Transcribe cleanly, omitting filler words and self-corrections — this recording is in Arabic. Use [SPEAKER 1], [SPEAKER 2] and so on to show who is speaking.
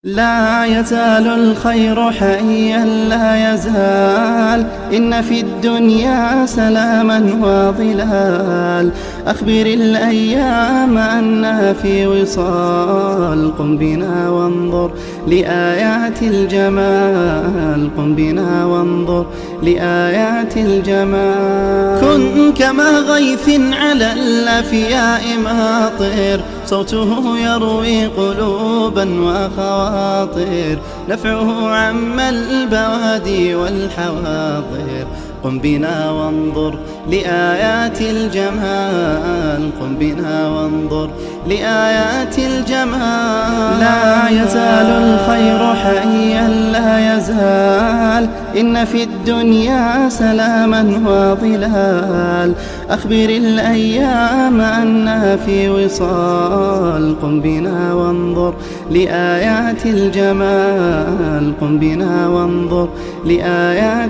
[SPEAKER 1] لا يزال الخير حيا لا يزال، إن في الدنيا سلاما وظلال. أخبر الأيام أنها في وصال، قم بنا وانظر لآيات الجمال، قم بنا وانظر لآيات الجمال. كن كما غيث على الأفياء ماطر، صوته يروي قلوبا وخواطر، نفعه عم البوادي والحواضر. قم بنا وانظر لآيات الجمال، قم بنا وانظر لآيات الجمال. لا يزال الخير حيا لا يزال، إن في الدنيا سلاما وظلال. أخبر الأيام أنها في وصال، قم بنا وانظر لآيات الجمال، قم بنا وانظر لآيات